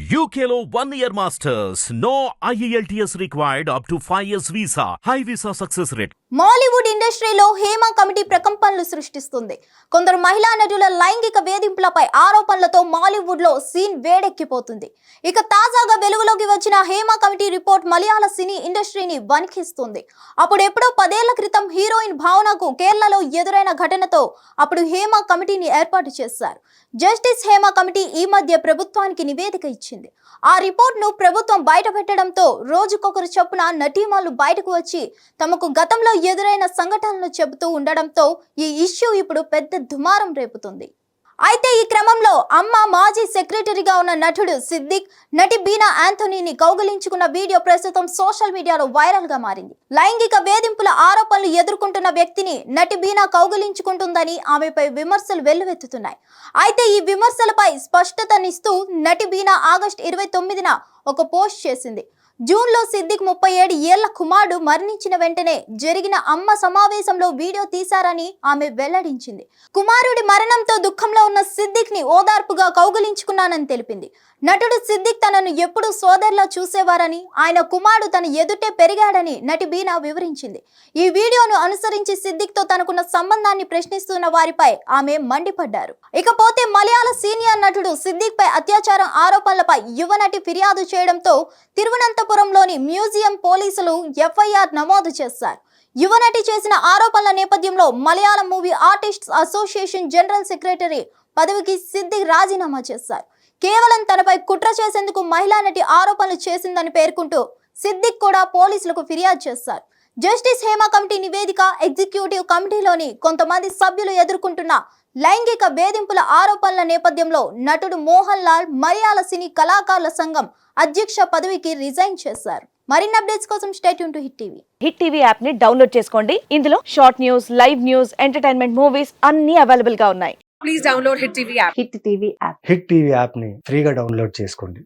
UKLO 1 year masters. No IELTS required up to 5 years visa. High visa success rate. Mollywood ఇండస్ట్రీలో Hema committee ప్రకంపనలు సృష్టిస్తుంది. కొందరు మహిళా నటుల లైంగిక వేధింపులపై ఆరోపణలతో మాలీవుడ్ లో సీన్ వేడెక్కిపోతుంది. ఇక తాజాగా వెలుగులోకి వచ్చిన హేమ కమిటీ రిపోర్ట్ మలయాళ సినీ ఇండస్ట్రీని వణికిస్తుంది. అప్పుడు ఎప్పుడో 10 ఏళ్ల క్రితం హీరోయిన్ భావనకు కేరళలో ఎదురైన ఘటనతో అప్పుడు హేమ కమిటీని ఏర్పాటు చేశారు. జస్టిస్ హేమ కమిటీ ఈ మధ్య ప్రభుత్వానికి నివేదిక ఇచ్చింది. ఆ రిపోర్ట్ ను ప్రభుత్వం బయటపెట్టడంతో రోజుకొకరు చొప్పున నటీమణులు బయటకు వచ్చి తమకు గతంలో ఎదురైన సంఘటనలు చెబుతూ ఉండడంతో ఈ ఇష్యూ ఇప్పుడు పెద్ద దుమారం రేపుతుంది. అయితే ఈ క్రమంలో అమ్మ మాజీ సెక్రటరీగా ఉన్న నటుడు సిద్దిక్ నటి బీనా యాంథోనీని కౌగిలించుకున్న వీడియో ప్రస్తుతం సోషల్ మీడియాలో వైరల్ గా మారింది. లైంగిక వేధింపుల ఆరోపణలు ఎదుర్కొంటున్న వ్యక్తిని నటి బీనా కౌగిలించుకుంటుందని ఆమెపై విమర్శలు వెల్లువెత్తుతున్నాయి. అయితే ఈ విమర్శలపై స్పష్టతనిస్తూ నటి బీనా ఆగస్టు 29న ఒక పోస్ట్ చేసింది. జూన్లో సిద్దిక్ 37 ఏళ్ల కుమారుడు మరణించిన వెంటనే జరిగిన అమ్మ సమావేశంలో వీడియో తీశారని ఆమె వెల్లడించింది. కుమారుడి మరణంతో దుఃఖంలో ఉన్న సిద్దిక్ ని ఓదార్పుగా కౌగిలించుకున్నానని తెలిపింది. నటుడు సిద్దిక్ తనను ఎప్పుడూ సోదరులా చూసేవారని, ఆయన కుమారుడు తన ఎదుటే పెరిగాడని నటి బీనా వివరించింది. ఈ వీడియోను అనుసరించి సిద్దిక్ తో తనకున్న సంబంధాన్ని ప్రశ్నిస్తున్న వారిపై ఆమె మండిపడ్డారు. ఇకపోతే మలయాళ సీనియర్ నటుడు సిద్దిక్ పై అత్యాచారం ఆరోపణలపై యువ నటి ఫిర్యాదు చేయడంతో తిరువనంతపురంలోని మ్యూజియం పోలీసులు FIR నమోదు చేశారు. యువనటి చేసిన ఆరోపణల నేపథ్యంలో Malayalam movie artists association general secretary పదవికి సిద్దిక్ రాజీనామా చేశారు. కేవలం తనపై కుట్ర చేసేందుకు మహిళా నటి ఆరోపణలు చేసిందని పేర్కొంటూ సిద్దిక్ కూడా పోలీసులకు ఫిర్యాదు చేశారు. జస్టిస్ హేమ కమిటీ నివేదిక ఎగ్జిక్యూటివ్ కమిటీలోని కొంతమంది సభ్యులు ఎదుర్కొంటున్న లైంగిక వేధింపుల ఆరోపణల నేపథ్యంలో నటుడు మోహన్ లాల్ మలయాళ సినీ కళాకారుల సంఘం అధ్యక్ష పదవికి రిజైన్ చేశారు. మరిన్ని అప్డేట్స్ కోసం stay tune to hit TV. Hit TV app ని డౌన్లోడ్ చేసుకోండి. ఇందులో short news, live news, entertainment movies అన్ని అవైలబుల్ గా ఉన్నాయి. Please download Hit TV app. Hit TV app. Hit TV యాప్ని ఫ్రీగా డౌన్లోడ్ చేసుకోండి.